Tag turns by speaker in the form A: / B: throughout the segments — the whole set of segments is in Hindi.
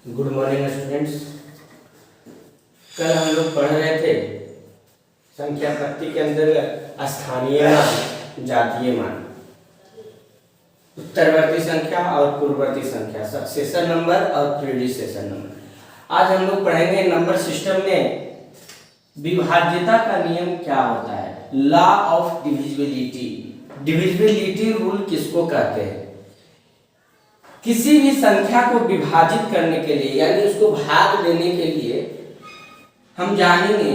A: Good morning students. कल हम लोग पढ़ रहे थे संख्या पत्ती के अंतर्गत स्थानीय मान, जातीय मान, उत्तरवर्ती संख्या और पूर्ववर्ती संख्या, सक्सेशन नंबर और प्रीडिसेशन नंबर। आज हम लोग पढ़ेंगे नंबर सिस्टम में विभाज्यता का नियम क्या होता है, law of divisibility. Divisibility rule किसको कहते हैं? किसी भी संख्या को विभाजित करने के लिए यानी उसको भाग देने के लिए हम जानेंगे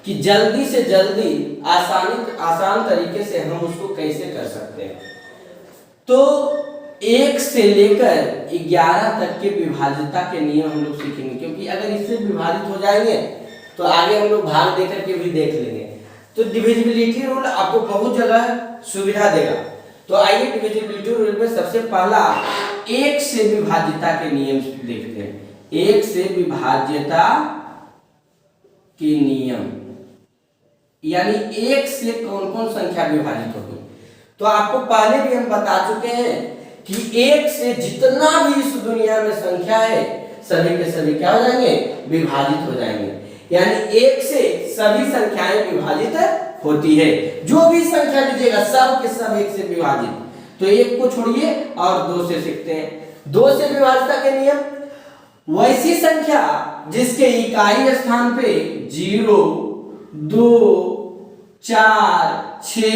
A: कि जल्दी से जल्दी आसान तरीके से हम उसको कैसे कर सकते हैं। तो 1 से लेकर 11 तक के विभाज्यता के नियम हम लोग सीखेंगे, क्योंकि अगर इससे विभाजित हो जाएंगे तो आगे हम लोग भाग देकर के भी देख लेंगे। तो डिविजिबिलिटी रूल आपको बहुत जगह सुविधा देगा। तो आइए डिविजिबिलिटी रूल में सबसे पहला 1 से विभाज्यता के नियम देखते हैं। 1 से विभाज्यता के नियम यानी 1 से कौन कौन संख्या विभाजित होगी। तो आपको पहले भी हम बता चुके हैं कि 1 से जितना भी इस दुनिया में संख्या है सभी के सभी क्या हो जाएंगे, विभाजित हो जाएंगे। यानी 1 से सभी संख्याएं विभाजित होती है। जो भी संख्या लीजिएगा सब के सब 1 से विभाजित। तो 1 को छोड़िए और 2 से सीखते हैं। 2 से विभाज्यता के नियम, वैसी संख्या जिसके इकाई स्थान पे 0, 2, 4, 6,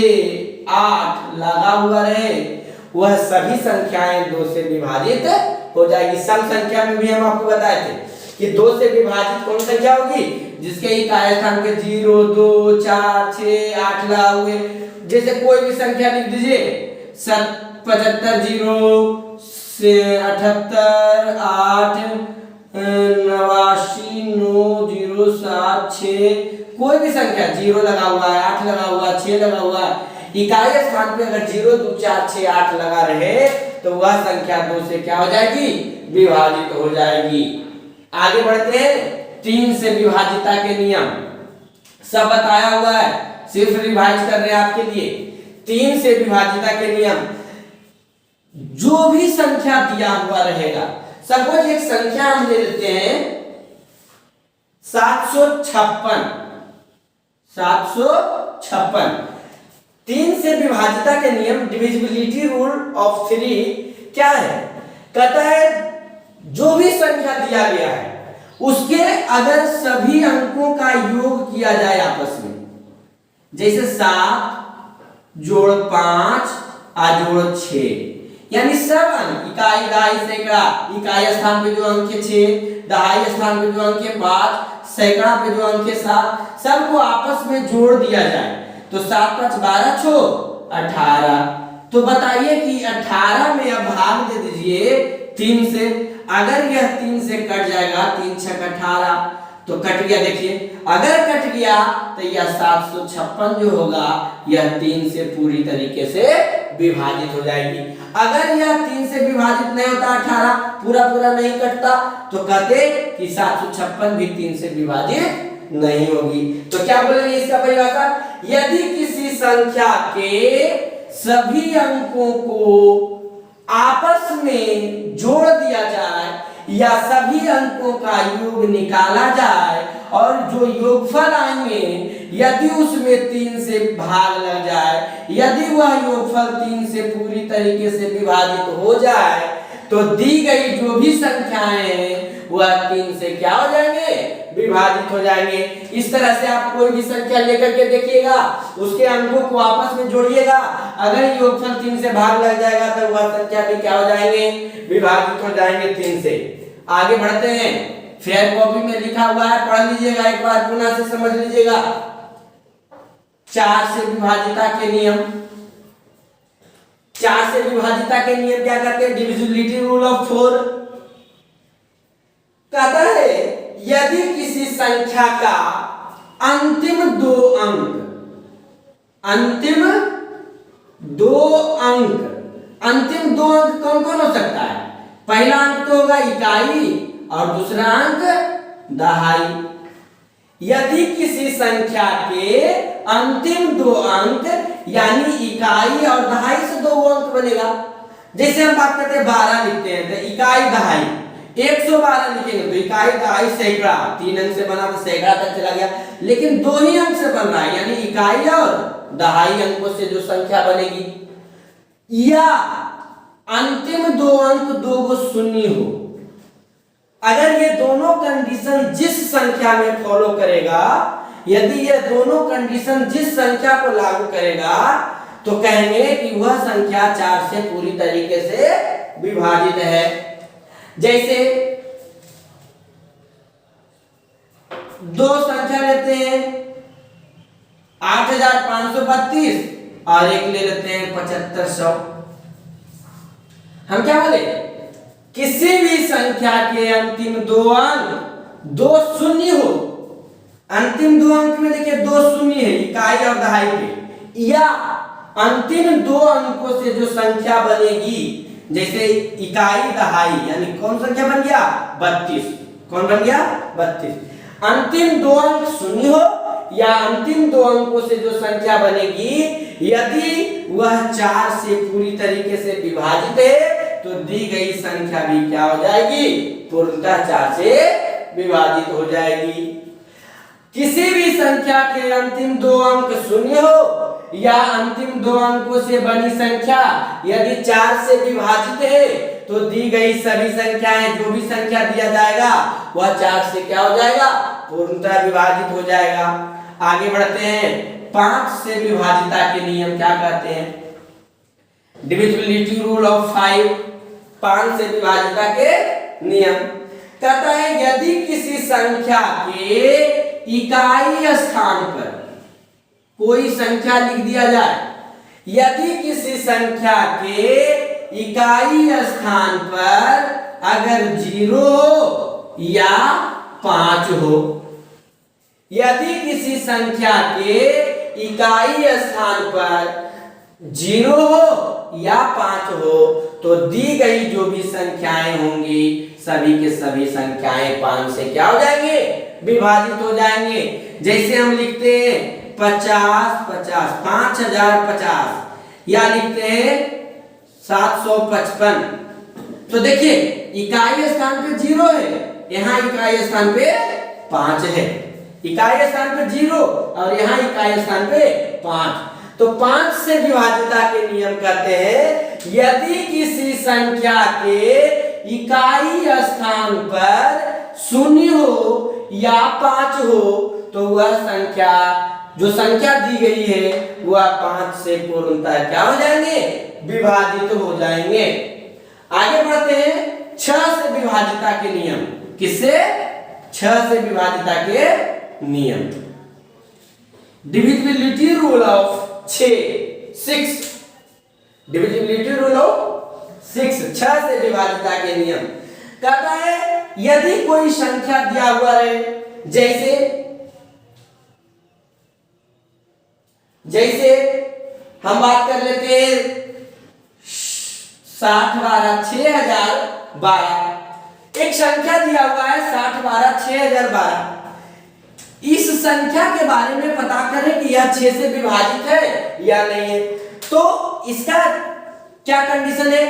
A: 8 लगा हुआ रहे वह सभी संख्याएं 2 से विभाजित हो जाएगी। सम संख्या में भी हम आपको बताए थे कि 2 से विभाजित कौन संख्या होगी, जिसके इकाई स्थान पे 0, 2, 4, 6, 8 लगा हुए। जैसे कोई भी संख्या लिख दीजिए, 75, 0 से 78, 8, 89, 9, 0, 7, 6, कोई भी संख्या 0 लगा हुआ है, 8 लगा हुआ है, 6 लगा हुआ है, इकाई स्थान पे अगर 0, 2, 4, 6, 8 लगा रहे तो वह संख्या 2 से क्या हो जाएगी, विभाजित हो जाएगी। आगे बढ़ते हैं 3 से विभाज्यता के नियम, सब बताया हुआ है, सिर्फ रिवाइज कर रहे हैं आपके लिए। 3 से विभाज्यता के नियम, जो भी संख्या दिया हुआ रहेगा, सपोज एक संख्या हम ले लेते हैं 756। 3 से विभाज्यता के नियम, डिविजिबिलिटी रूल ऑफ 3 क्या है? कहता है जो भी संख्या दिया गया है उसके अगर सभी अंकों का योग किया जाए आपस में, जैसे 7 जोड़ 5 जोड़ 6, यानी सब अंक इकाई, दहाई, सैकड़ा, इकाई स्थान पे जो अंक है 6, दहाई स्थान पे जो अंक है 5, सैकड़ा पे जो अंक है 7, सबको आपस में जोड़ दिया जाए तो 7, 5, 12, 6, 18। तो बताइए कि 18 में अब भाग दे दीजिए 3 से। अगर यह 3 से कट जाएगा, 3 6 18 तो कट गया। देखिए अगर कट गया तो यह 756 जो होगा यह 3 से पूरी तरीके से विभाजित हो जाएगी। अगर यह 3 से विभाजित नहीं होता, 18 पूरा पूरा नहीं कटता, तो कहते कि 756 भी 3 से विभाजित नहीं होगी। तो क्या बोलेंगे इसका परिभाषा, यदि किसी संख्या के सभी अंकों को आपस में जोड़ दिया जाए या सभी अंकों का योग निकाला जाए और जो योगफल आएंगे यदि उसमें 3 से भाग लग जाए, यदि वह योगफल 3 से पूरी तरीके से विभाजित हो जाए तो दी गई जो भी संख्याएं हैं वह 3 से क्या हो जाएंगे, विभाजित हो जाएंगे। इस तरह से आप कोई भी संख्या लेकर के देखिएगा, उसके अंकों को आपस में जोड़िएगा, अगर योगफल 3 से भाग लग जाएगा तो वह संख्या भी क्या हो जाएंगे, विभाजित हो जाएंगे 3 से। आगे बढ़ते हैं, फेयर कॉपी में लिखा हुआ है, पढ़ लीजिएगा एक बार, पुनः से समझ लीजिएगा। 4 से विभाज्यता के नियम, 4 से विभाज्यता के नियम क्या कहते हैं, डिविजिबिलिटी रूल ऑफ 4 कहता है यदि किसी संख्या का अंतिम दो अंक कौन कौन हो सकता है? पहला अंक तो होगा इकाई और दूसरा अंक दहाई। यदि किसी संख्या के अंतिम 2 अंक यानी इकाई और दहाई से 2 अंक बनेगा, जैसे हम बात करते हैं 12 लिखते हैं तो इकाई दहाई, 112 लिखेंगे तो इकाई दहाई सैकड़ा, 3 अंक से बना तो सैकड़ा तक चला गया, लेकिन 2 ही अंक से बन रहा है, यानी इकाई और दहाई अंकों से जो संख्या बनेगी, या अंतिम 2 अंक 2 को शून्य हो। अगर ये दोनों कंडीशन जिस संख्या में फॉलो करेगा, यदि ये दोनों कंडीशन जिस संख्या को लागू करेगा, तो कहेंगे कि वह संख्या 4 से पूरी तरीके से विभाजित है। जैसे 2 संख्या लेते हैं 8532 और एक ले लेते हैं 7500। हम क्या बोले, किसी भी संख्या के अंतिम 2 अंक 2 शून्य हो, अंतिम 2 अंक में देखिए 2 शून्य है इकाई और दहाई पे, या अंतिम 2 अंकों से जो संख्या बनेगी, जैसे इकाई दहाई, यानी कौन संख्या बन गया 32, कौन बन गया 32, अंतिम 2 अंक शून्य हो या अंतिम 2 अंकों से जो संख्या बनेगी, यदि वह 4 से पूरी तरीके से विभाजित है, तो दी गई संख्या भी क्या हो जाएगी, पूर्णतः 4 से विभाजित हो जाएगी। किसी भी संख्या के अंतिम 2 अंक शून्य हो या अंतिम 2 अंकों से बनी संख्या यदि 4 से विभाजित है, तो दी गई सभी संख्याएं, जो भी संख्या दिया जाएगा वह 4 से क्या हो जाएगा, पूर्णतः विभाजित हो जाएगा। आगे बढ़ते हैं, 5 से विभाजिता के नियम क्या कहते हैं, डिविजिबिलिटी रूल ऑफ 5, 5 से विभाजिता के नियम कहता है, यदि किसी संख्या के इकाई स्थान पर कोई संख्या लिख दिया जाए, यदि किसी संख्या के इकाई स्थान पर अगर 0 हो या 5 हो, यदि किसी संख्या के इकाई स्थान पर 0 हो या 5 हो, तो दी गई जो भी संख्याएं होंगी सभी के सभी संख्याएं 5 से क्या हो जाएंगे, विभाजित हो जाएंगे। जैसे हम लिखते हैं 50 50 5050, या लिखते हैं 755, तो देखिए इकाई स्थान पे 0 है, यहाँ इकाई स्थान पे 5 है, इकाई स्थान पे 0 और यहाँ इकाई स्थान पे 5, तो 5 से विभाजिता के नियम कहते हैं, यदि किसी संख्या के इकाई स्थान पर 0 हो या 5 हो, तो वह संख्या, जो संख्या दी गई है वह 5 से पूर्णतः क्या हो जाएंगे, विभाजित हो जाएंगे। आगे बढ़ते हैं 6 से विभाजिता के नियम, किससे, 6 से विभाजिता के नियम, divisibility rule of 6, divisibility rule of 6, 6 से विभाजिता के नियम कहता है, यदि कोई संख्या दिया हुआ है, जैसे हम बात कर लेते हैं 60 12 6012, एक संख्या दिया हुआ है 60 12 6012, इस संख्या के बारे में पता करें कि यह 6 से विभाजित है या नहीं है। तो इसका क्या कंडीशन है,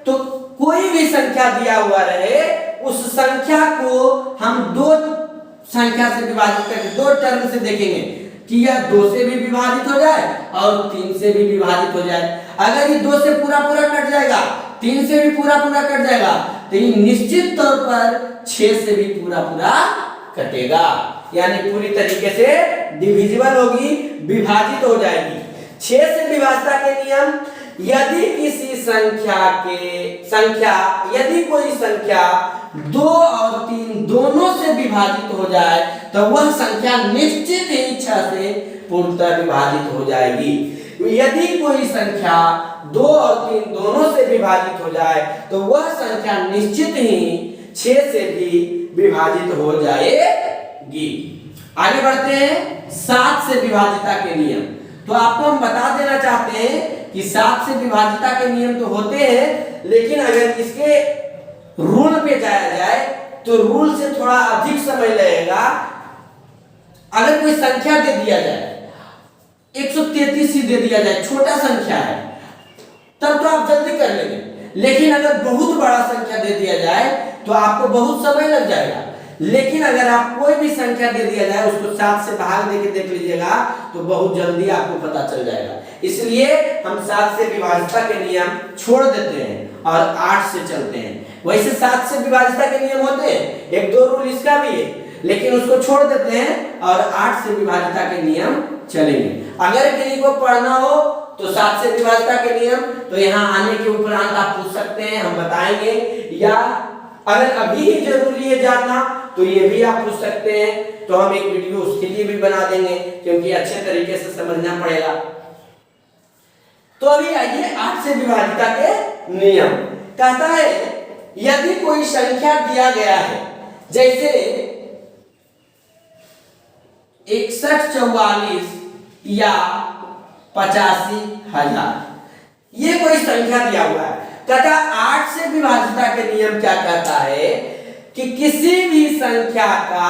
A: तो कोई भी संख्या दिया हुआ रहे, उस संख्या को हम 2 संख्या से विभाजित करके 2 टर्म से देखेंगे कि यह 2 से भी विभाजित हो जाए और 3 से भी विभाजित हो जाए। अगर ये 2 से पूरा पूरा कट जाएगा, 3 से भी पूरा पूरा कट जाएगा, तो ये निश्चित तौर पर 6 से भी पूरा पूरा कटेगा, यानी पूरी तरीके से डिविजिबल होगी, विभाजित हो जाएगी। 6 से विभाजिता के नियम, यदि किसी यदि कोई संख्या 2 और 3 दोनों से विभाजित हो जाए, तो वह संख्या निश्चित ही 6 से पूर्णतः विभाजित हो जाएगी। यदि कोई संख्या 2 और 3 दोनों से विभाजित हो जाए, तो वह संख्या निश्चित ही 6 से भी विभाजित हो जाएगी। आगे बढ़ते हैं 7 से विभाजिता के नियम। तो आपको हम बता देना चाहते हैं कि 7 से विभाजिता के नियम तो होते हैं, लेकिन अगर इसके रूल पे जाया जाए तो रूल से थोड़ा अधिक समय लगेगा। अगर कोई संख्या दे दिया जाए, 133 ही दे दिया जाए, छोटा संख्या है, तब तो आप जल्दी कर लेंगे, लेकिन अगर बहुत बड़ा संख्या दे दिया जाए तो आपको बहुत समय लग जाएगा। लेकिन अगर आप कोई भी संख्या दे दिया जाए, उसको 7 से भाग देके देख लीजिएगा तो बहुत जल्दी आपको पता चल जाएगा। इसलिए हम 7 से विभाज्यता के नियम छोड़ देते हैं और 8 से चलते हैं। वैसे 7 से विभाज्यता के नियम होते हैं, एक दो रूल इसका भी है, लेकिन उसको छोड़ देते हैं और 8 से विभाज्यता के नियम चलेंगे। अगर किसी को पढ़ना हो तो 7 से विभाज्यता के नियम तो यहाँ आने के उपरांत आप पूछ सकते हैं, हम बताएंगे, या अगर अभी ही जरूरी है जानना तो ये भी आप पूछ सकते हैं, तो हम एक वीडियो उसके लिए भी बना देंगे, क्योंकि अच्छे तरीके से समझना पड़ेगा। तो अभी आइए 8 से विभाज्यता के नियम। कहता है यदि कोई संख्या दिया गया है, जैसे 61, 44 या 85,000, ये कोई संख्या दिया हुआ है। कहता 8 से विभाज्यता के नियम क्या कहता है कि किसी भी संख्या का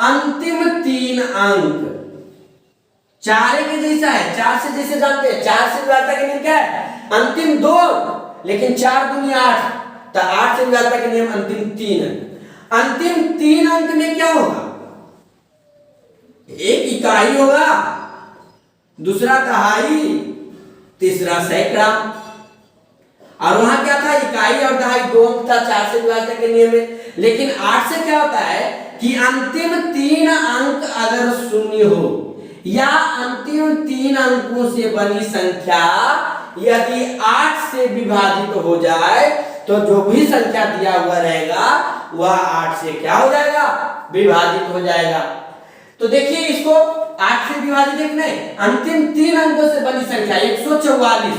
A: अंतिम 3 अंक 4 के जैसा है, 4 से जैसे जानते हैं 4 से विभाज्यता के नियम क्या है, अंतिम 2, लेकिन 4 दूनी 8, तो 8 से विभाज्यता के नियम अंतिम 3 अंक। अंतिम 3 अंक में क्या होगा, एक इकाई होगा, दूसरा दहाई, तीसरा सैकड़ा। और वहां क्या था, इकाई और दहाई 2 अंक था 4 से विभाज्यता के नियम में। लेकिन 8 से क्या होता है कि अंतिम 3 अंक अगर शून्य हो या अंतिम 3 अंकों से बनी संख्या यदि 8 से विभाजित हो जाए तो जो भी संख्या दिया हुआ रहेगा वह 8 से क्या हो जाएगा, विभाजित हो जाएगा। तो देखिए इसको 8 से विभाजित एक नहीं, अंतिम 3 अंकों से बनी संख्या 144,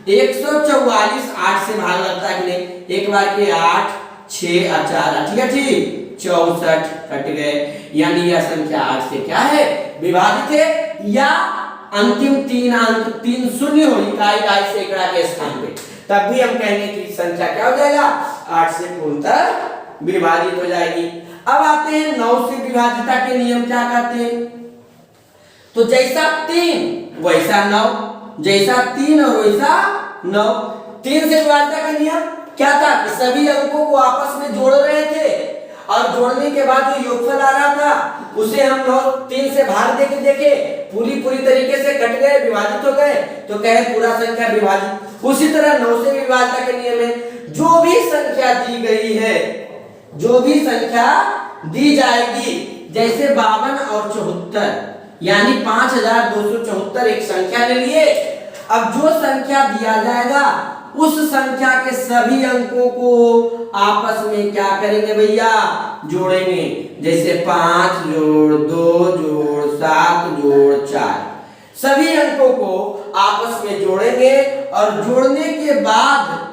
A: 144 8 से भाग लगता है कि नहीं, एक बार के 8, 6 और 4, ठीक है, ठीक 64 कट गए, यानी यह संख्या 8 से क्या है, विभाजित है। या अंतिम 3 अंक 3 शून्य हो इकाई दहाई सैकड़ा के स्थान पे, तब भी हम कहेंगे कि संख्या क्या हो जाएगा, 8 से पूर्णतः विभाजित हो जाएगी। अब आते हैं 9 से विभाज्यता के नियम क्या कहते हैं। तो जैसा 3 वैसा 9, जैसा 3 और वैसा 9। 3 से विभाज्यता का नियम क्या था कि सभी अंकों को आपस में जोड़ रहे थे और जोड़ने के बाद जो योगफल आ रहा था उसे हम लोग 3 से भाग देके देखे, पूरी तरीके से कट गए, विभाजित हो गए, तो कहे पूरा संख्या विभाजित। उसी तरह 9 से विभाज्यता के नियम में जो भी संख्या दी गई है, जो भी संख्या दी जाएगी, जैसे 52 और 74 यानी 5274 एक संख्या ले लिए। अब जो संख्या दिया जाएगा उस संख्या के सभी अंकों को आपस में क्या करेंगे भैया, जोड़ेंगे। जैसे 5 जोड़ 2 जोड़ 7 जोड़ 4, सभी अंकों को आपस में जोड़ेंगे और जोड़ने के बाद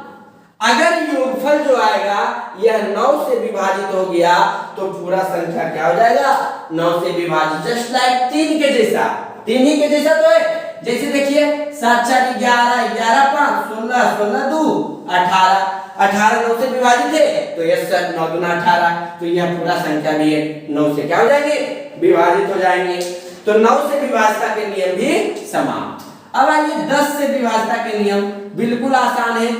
A: अगर योगफल जो आएगा यह 9 से विभाजित हो गया तो पूरा संख्या क्या हो जाएगा, 9 से विभाजित, जस्ट लाइक 3 के जैसा, 3 ही के जैसा तो है। जैसे देखिए 7 4 11, 11 5 16, 16 2 18, 18 9 से विभाजित है तो यह 9 दूना 18, तो यह पूरा संख्या भी है 9 से क्या हो जाएंगे, विभाजित हो जाएंगे। तो 9 से विभाज्यता के नियम भी समाप्त। अब आइए 10 से विभाज्यता के नियम, बिल्कुल आसान है।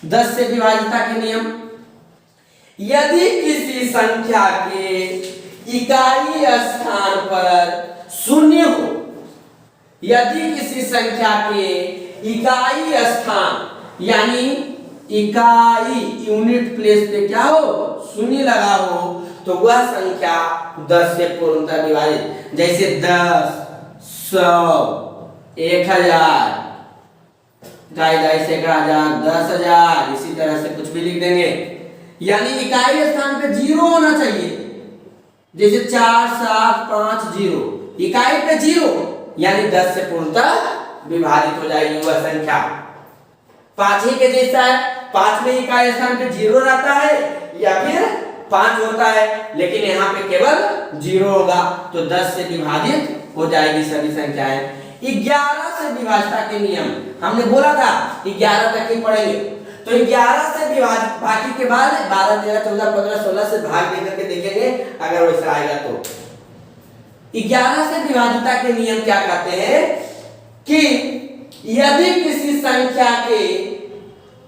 A: 10 से विभाज्यता के नियम, यदि किसी संख्या के इकाई स्थान पर शून्य हो, यदि किसी संख्या के इकाई स्थान यानी इकाई यूनिट प्लेस पे क्या हो, शून्य लगा हो, तो वह संख्या 10 से पूर्णतः विभाजित। जैसे 10, 100, 1000, ढाई सैकड़ा, 10,000, इसी तरह से कुछ भी लिख देंगे। यानी इकाई स्थान पे 0 होना चाहिए, जैसे 4 7 5 0, इकाई पे 0, यानी 10 से पूर्णतः विभाजित हो जाएगी वह संख्या। 5 ही के जैसा है, 5 में इकाई स्थान पे 0 रहता है या फिर 5 होता है, लेकिन यहाँ पे केवल 0 होगा, तो 10 से विभाजित हो जाएगी सभी संख्याएं। 11 से विभाज्यता के नियम हमने बोला था 11 तक ही पढ़ेंगे, तो 11 से विभाजित, बाकी के बाद 12 13 14 15 16 से भाग देकर के देखेंगे अगर वैसा आएगा तो। 11 से विभाज्यता के नियम क्या कहते हैं कि यदि किसी संख्या के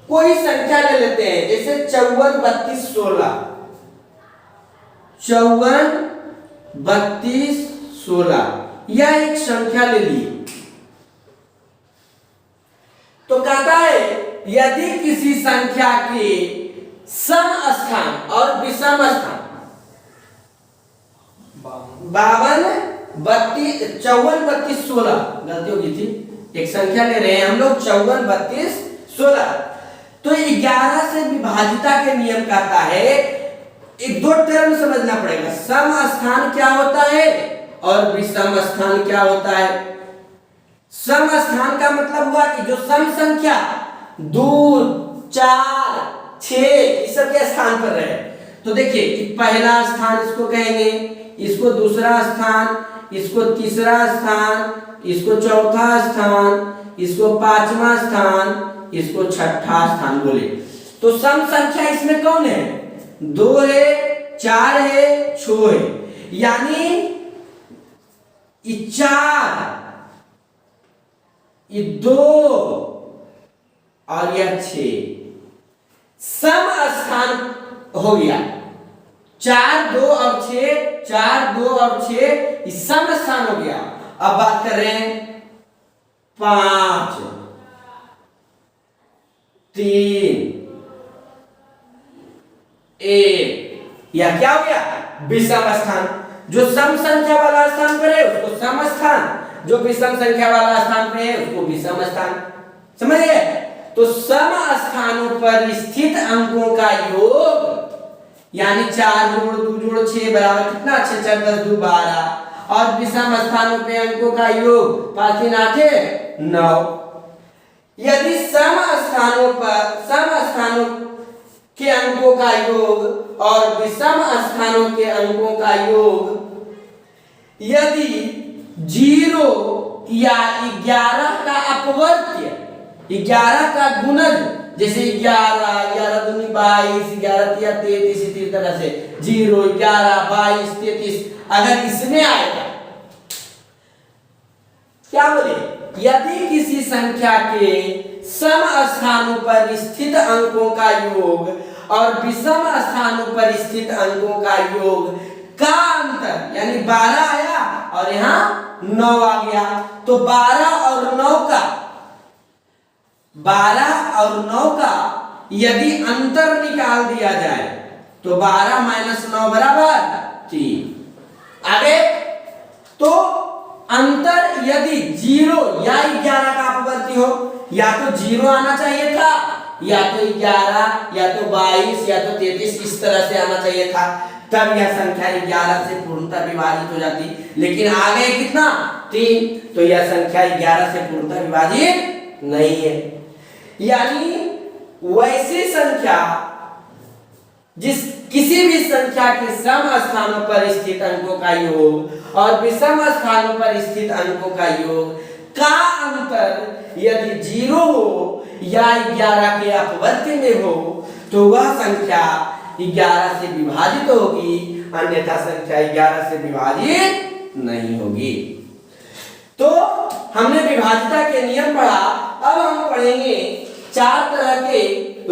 A: कोई संख्या ले लेते हैं, जैसे 54 32 16, 54 32 16, यह एक संख्या ले ली। तो कहता है यदि किसी संख्या के सम स्थान और विषम स्थान 52 32 54 32 16, गलती हो गई थी, एक संख्या ले रहे हैं हम लोग 54 32 16, तो 11 से विभाजिता के नियम कहता है, एक दो टर्म समझना पड़ेगा, सम स्थान क्या होता है और विषम स्थान क्या होता है। सम स्थान का मतलब हुआ कि जो सम संख्या 2 4 6 इस सब के स्थान पर रहे। तो देखिए पहला स्थान इसको कहेंगे, इसको दूसरा स्थान, इसको तीसरा स्थान, इसको चौथा स्थान, इसको पांचवा स्थान, इसको छठा स्थान बोले। तो सम संख्या इसमें कौन है, 2 है 4 है 6 है, यानी 4 ये 2 और यह 6 सम स्थान हो गया। 4 2 और 6 4 2 और 6 सम स्थान हो गया। अब बात कर रहे हैं 5 3 1, यह क्या हो गया, विषम स्थान। जो सम संख्या वाला स्थान पर है उसको सम स्थान, जो विषम संख्या वाला स्थान पे है उसको विषम स्थान, समझ गए। तो सम स्थानों पर स्थित अंकों का योग यानी 4 जोड़ 2 जोड़ 6 बराबर कितना, 6 4 10 2 12, और विषम स्थानों पे अंकों का योग 5 3 8 9। यदि सम स्थानों के अंकों का योग और विषम स्थानों के अंकों का योग यदि 0 या 11 का अपवर्त्य, 11 का गुणज, जैसे 11 11 दूनी 22 11 तिया 33, इसी तरह से 0 11 22 33 अगर इसमें आएगा, क्या बोले, यदि किसी संख्या के सम स्थानों पर स्थित अंकों का योग और विषम स्थानों पर स्थित अंकों का योग का अंतर, यानी 12 आया और यहाँ 9 आ गया, तो 12 और 9 का यदि अंतर निकाल दिया जाए तो 12 माइनस 9 बराबर 3। आगे तो अंतर यदि 0 या 11 का अपवर्ती हो, या तो 0 आना चाहिए था, या तो 11 या तो 22 या तो 33 इस तरह से आना चाहिए था, तब यह संख्या 11 से पूर्णतः विभाजित हो जाती, लेकिन आ गए कितना 3, तो यह संख्या 11 से पूर्णतः विभाजित नहीं है। यानी वैसी संख्या जिस किसी भी संख्या के सम स्थानों पर स्थित अंकों का योग और विषम स्थानों पर स्थित अंकों का योग का अंतर यदि 0 हो या 11 के अपवर्त्य में हो तो वह संख्या 11 से विभाजित होगी, अन्यथा संख्या 11 से विभाजित नहीं होगी। तो हमने विभाजिता के नियम पढ़ा, अब हम पढ़ेंगे 4 तरह के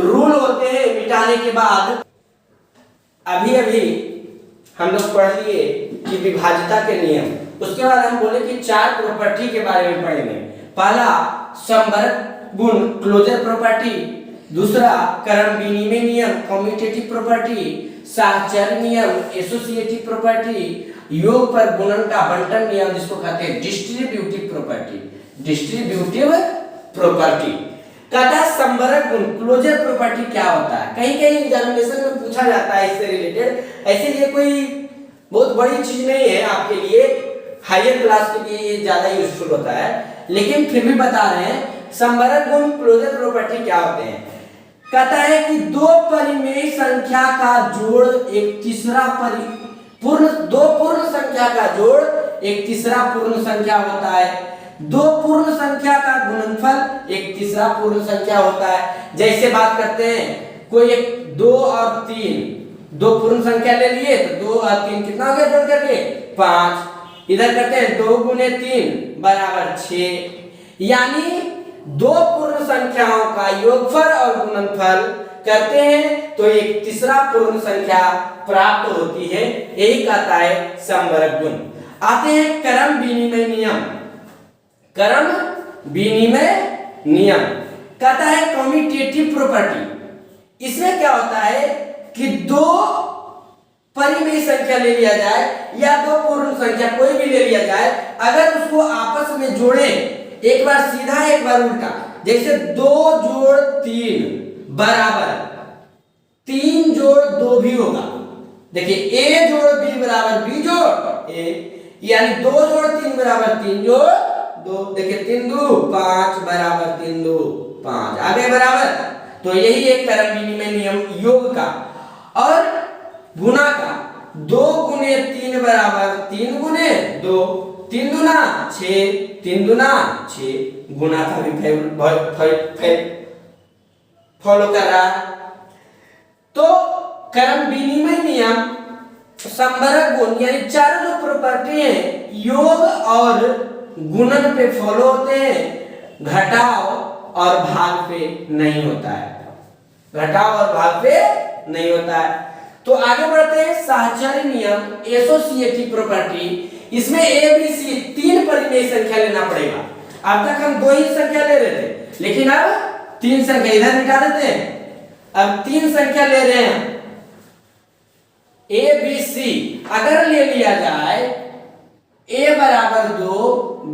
A: रूल होते हैं मिटाने के बाद। अभी हम लोग पढ़ लिए कि विभाजिता के नियम, उसके बाद हम बोले कि 4 प्रॉपर्टी के बारे में पढ़ेंगे। पहला समवर्ग गुण क्लोजर प्रॉपर्टी, दूसरा करण विनिमय नियम कम्यूटेटिव प्रॉपर्टी, साहचर्य नियम एसोसिएटिव प्रॉपर्टी, योग पर गुणन का बंटन नियम जिसको कहते हैं डिस्ट्रीब्यूटिव प्रॉपर्टी। कहता है समवर्ग गुण क्लोजर प्रॉपर्टी क्या होता है, कहीं कहीं एग्जामिनेशन में पूछा जाता है इससे रिलेटेड। ऐसे ये कोई बहुत बड़ी चीज नहीं है आपके लिए, हायर क्लास के लिए ये ज्यादा यूजफुल होता है, लेकिन फिर भी बता रहे हैं समवर्ग गुण क्लोजर प्रॉपर्टी क्या होते हैं। कहता है कि दो परिमेय संख्या का जोड़ एक तीसरा दो पूर्ण संख्या का जोड़ एक तीसरा पूर्ण संख्या होता है, दो पूर्ण संख्या का गुणनफल एक तीसरा पूर्ण संख्या होता है। जैसे बात करते हैं कोई एक 2 और 3, दो पूर्ण संख्या ले लिए तो 2 और 3 कितना हो गया जोड़ करके 5। इधर करते हैं 2 गुने 3 बराबर 6, यानी दो पूर्ण संख्याओं का योगफल और गुणनफल करते हैं तो एक तीसरा पूर्ण संख्या प्राप्त होती है, यही कहता है समवर्ग गुण। आते हैं क्रम विनिमय नियम। क्रम विनिमय नियम कहता है कम्यूटेटिव प्रॉपर्टी। इसमें क्या होता है कि दो परिमेय संख्या ले लिया जाए या दो पूर्ण संख्या कोई भी ले लिया जाए, अगर उसको आपस में जोड़े, एक बार सीधा एक बार उल्टा, जैसे 2 जोड़ 3 बराबर 3 जोड़ 2 भी होगा। देखिए a जोड़ b बराबर b जोड़ a, यानी 2 जोड़ 3 बराबर 3 जोड़ 2। देखिए 3 2 5 बराबर 3 2 5 आगे बराबर। तो यही एक क्रम विनिमय नियम योग का। और गुणा का 2 गुने 3 बराबर 3 गुने 2, 3 दूना 6, 3 दूना 6। गुणा का भी फॉलो कर रहा है। तो क्रम विनिमय नियम समवर्ग गुण यानी चारों जो प्रॉपर्टी है योग और गुणन पे फॉलो होते हैं, घटाव और भाग पे नहीं होता है। घटाव और भाग पे नहीं होता है। तो आगे बढ़ते हैं साहचर्य नियम एसोसिएटिव प्रॉपर्टी। इसमें ए बी सी 3 परिमेय संख्या लेना पड़ेगा। अब तक हम 2 ही संख्या ले रहे थे, लेकिन अब 3 संख्या इधर मिटा देते हैं। अब 3 संख्या ले रहे हैं ए बी सी। अगर ले लिया जाए a बराबर 2,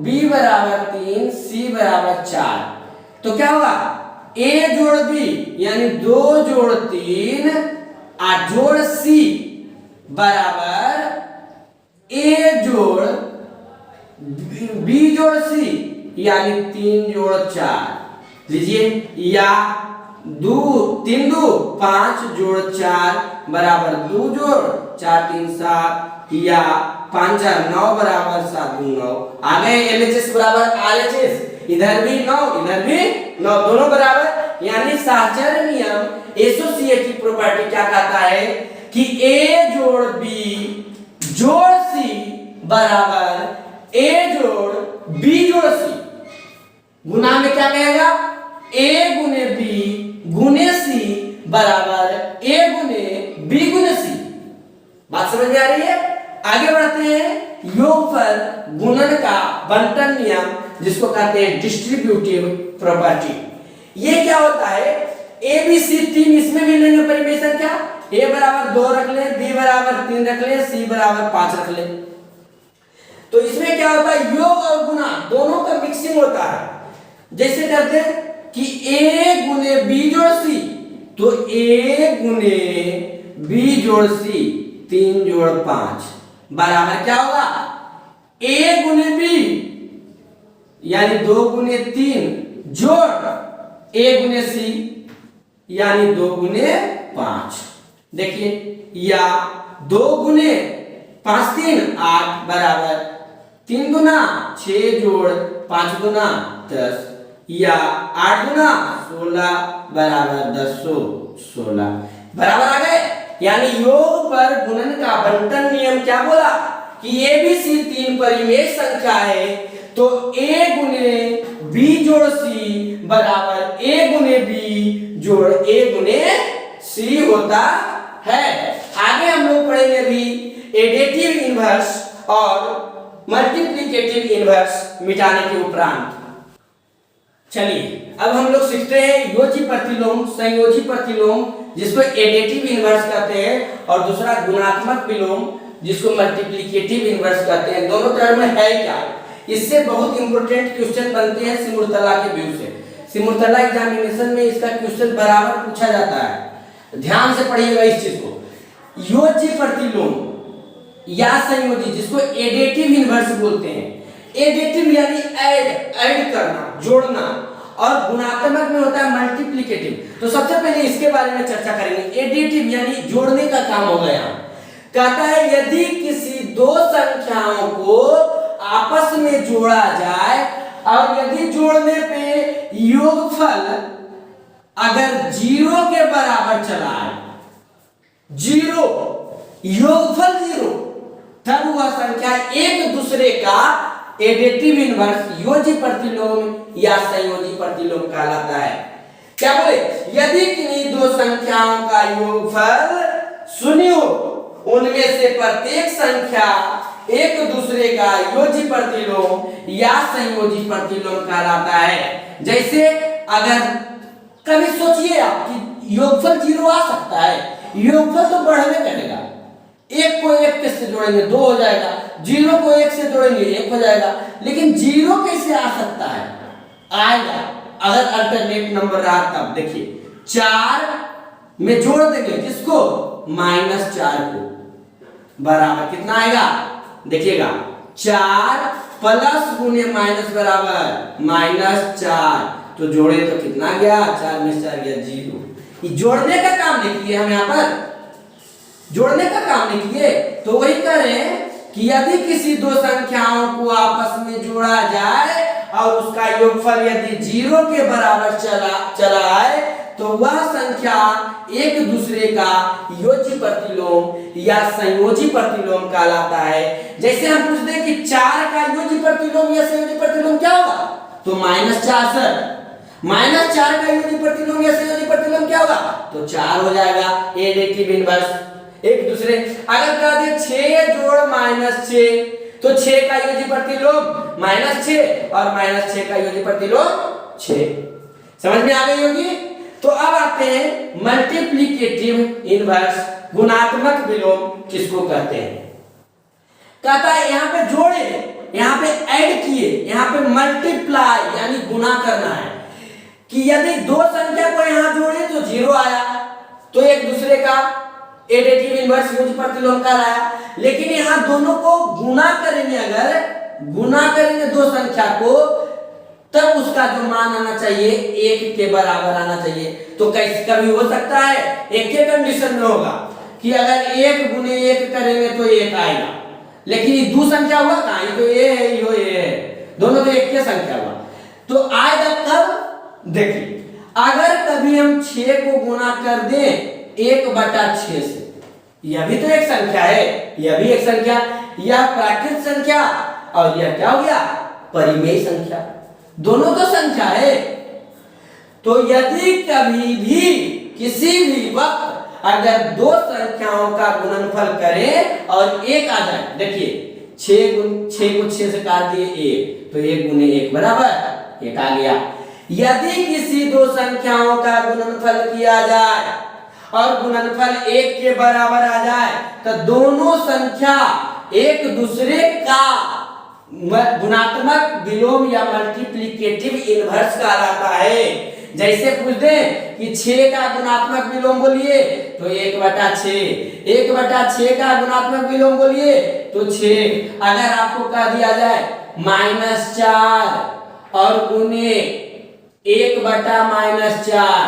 A: b बराबर 3, c बराबर 4, तो क्या होगा a जोड़ b यानी 2 जोड़ 3 जोड़ c बराबर a जोड़ b जोड़ c यानी 3 जोड़ 4। लीजिए या 3 2 5 जोड़ 4 बराबर 2 जोड़ 4 3 7 या 5 4 9 बराबर 7 2 9। आगे LHS बराबर RHS, इधर भी 9 इधर भी 9, दोनों बराबर। यानी साहचर्य नियम एसोसिएटिव प्रॉपर्टी क्या कहता है कि a जोड़ b जोड़ c बराबर a जोड़ b जोड़ c। गुना में क्या कहेगा a गुने b गुने c बराबर a गुने b गुने c। बात समझ में आ रही है? आगे बढ़ते हैं योगफल गुणन का बंटन नियम, जिसको कहते हैं डिस्ट्रीब्यूटिव प्रॉपर्टी। ये क्या होता है a b c 3, इसमें भी लेंगे परिमेय संख्या। a बराबर 2 रख ले, b बराबर 3 रख ले, c बराबर 5 रख ले। तो इसमें क्या होता है योग और गुणा दोनों का मिक्सिंग होता है। जैसे करते हैं कि a गुने b जोड़ c, तो a गुने b जोड़ c 3 जोड़ 5 बराबर क्या होगा a गुने b यानी 2 गुने 3 जोड़ a गुने c यानी 2 गुने 5। देखिए या 2 गुने 5 3 8 बराबर 3 गुना 6 जोड़ 5 गुना 10 या 8 गुना 16 बराबर 10 16 बराबर आ गए। यानी योग पर गुणन का बंटन नियम क्या बोला कि a b c 3 परिमेय संख्या है, तो a गुने b जोड़ c बराबर a गुने b जोड़ a गुने c होता है। आगे हम लोग पढ़ेंगे अभी एडिटिव इनवर्स और मल्टीप्लिकेटिव इनवर्स मिटाने के उपरांत। चलिए अब हम लोग सीखते हैं योजी प्रतिलोम संयोजी प्रतिलोम, जिसको एडिटिव इनवर्स कहते हैं, और दूसरा गुणात्मक विलोम जिसको मल्टीप्लिकेटिव इनवर्स कहते हैं। दोनों टर्म में है क्या, इससे बहुत इंपॉर्टेंट क्वेश्चन बनते हैं सिमुलतला के व्यू से। सिमुलतला एग्जामिनेशन में इसका क्वेश्चन बराबर पूछा जाता है। ध्यान से पढ़िएगा इस चीज को। योजी प्रतिलोम या संयोजी जिसको एडिटिव इनवर्स बोलते हैं। एडिटिव यानी ऐड करना, जोड़ना, और गुणात्मक में होता है मल्टीप्लिकेटिव। तो सबसे पहले इसके बारे में चर्चा करेंगे। एडिटिव यानी जोड़ने का काम हो गया। कहता है यदि किसी दो संख्याओं को आपस में जोड़ा जाए और यदि जोड़ने पे योगफल अगर 0 के बराबर चला है, 0 योगफल 0, तब वह संख्या एक दूसरे का एडिटिव इनवर्स योजी प्रतिलोम या संयोजी प्रतिलोम कहलाता है। क्या बोले, यदि किन्हीं दो संख्याओं का योगफल शून्य हो, उनमें से प्रत्येक संख्या एक दूसरे का योजी प्रतिलोम या संयोजी प्रतिलोम कहलाता है। जैसे अगर कभी सोचिए आप कि योगफल 0 आ सकता है, योगफल तो बढ़ने करेगा, एक को एक के से जोड़ेंगे 2 हो जाएगा, 0 को 1 से जोड़ेंगे 1 हो जाएगा, लेकिन 0 कैसे आ सकता है? आएगा अगर अल्टरनेट नंबर रहा तब। देखिए 4 में जोड़ देंगे किसको, -4 को, बराबर कितना आएगा, देखिएगा 4 प्लस गुने माइनस बराबर -4, तो जोड़े तो कितना गया, 4 में 4 गया 0। ये जोड़ने का काम नहीं किए हम, यहाँ पर जोड़ने का काम नहीं किए। तो वही करें कि यदि किसी दो संख्याओं को आपस में जोड़ा जाए और उसका योगफल यदि 0 के बराबर चला आए, तो वह संख्या एक दूसरे का योजी प्रतिलोम या संयोजी प्रतिलोम कहलाता है। जैसे हम पूछते हैं कि 4 का योजी प्रतिलोम या संयोजी प्रतिलोम क्या होगा, तो -4 सर, -4 का योजी प्रतिलोम या संयोजी प्रतिलोम क्या होगा, तो 4 हो जाएगा। एडिटिव इनवर्स एक दूसरे, अगर कह दे 6 जोड़ -6, तो 6 का योजी प्रतिलोम -6 और -6 का योजी प्रतिलोम 6। समझ में आ गई होगी। तो अब आते हैं मल्टीप्लिकेटिव इनवर्स, गुणात्मक विलोम किसको कहते हैं। कहता है यहाँ पे जोड़े, यहाँ पे ऐड किए, यहाँ पे मल्टीप्लाई यानी गुना करना है कि यदि दो संख्या को यहाँ जोड़े तो 0 आया, तो एक दूसरे का एडिटिव इनवर्स योजी प्रतिलोम कहलाया। लेकिन यहाँ दोनों को गुना करेंगे, अगर गुना करेंगे दो संख्या को, तब उसका जो मान आना चाहिए 1 के बराबर आना चाहिए। तो कैसे कभी हो सकता है, एक के कंडीशन में होगा कि अगर 1 गुने 1 करेंगे तो 1 आएगा, लेकिन दो संख्या हुआ कहाँ, ये तो ये है, ये है, दोनों तो एक के संख्या हुआ, तो आएगा कब। देखिए अगर कभी हम 6 को गुना कर दें 1/6 से, यह भी तो एक संख्या है, यह भी एक संख्या, यह प्राकृत संख्या और यह क्या हो गया, परिमेय संख्या, दोनों तो संख्या है। तो यदि कभी भी किसी भी वक्त अगर दो संख्याओं का गुणनफल करें और 1 आ जाए, देखिए 6 को 6 से काट दिए 1, तो 1 गुने 1 बराबर 1 आ गया। यदि किसी दो संख्याओं का गुणनफल किया जाए और गुणनफल 1 के बराबर आ जाए, तो दोनों संख्या एक दूसरे का गुणात्मक विलोम या मल्टीप्लिकेटिव इनवर्स कहलाता है। जैसे पूछ दे कि 6 का गुणात्मक विलोम बोलिए, तो 1/6, 1/6 का गुणात्मक विलोम बोलिए तो 6। अगर आपको कह दिया जाए -4 और गुने 1/-4,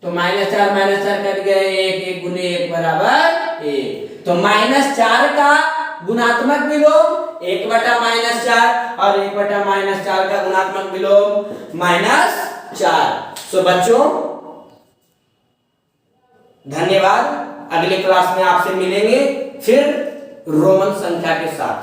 A: तो -4 कट गए, 1 गुने 1 बराबर 1, तो -4 का गुणात्मक विलोम 1/-4 और 1/-4 का गुणात्मक विलोम -4। सो बच्चों धन्यवाद, अगले क्लास में आपसे मिलेंगे फिर रोमन संख्या के साथ।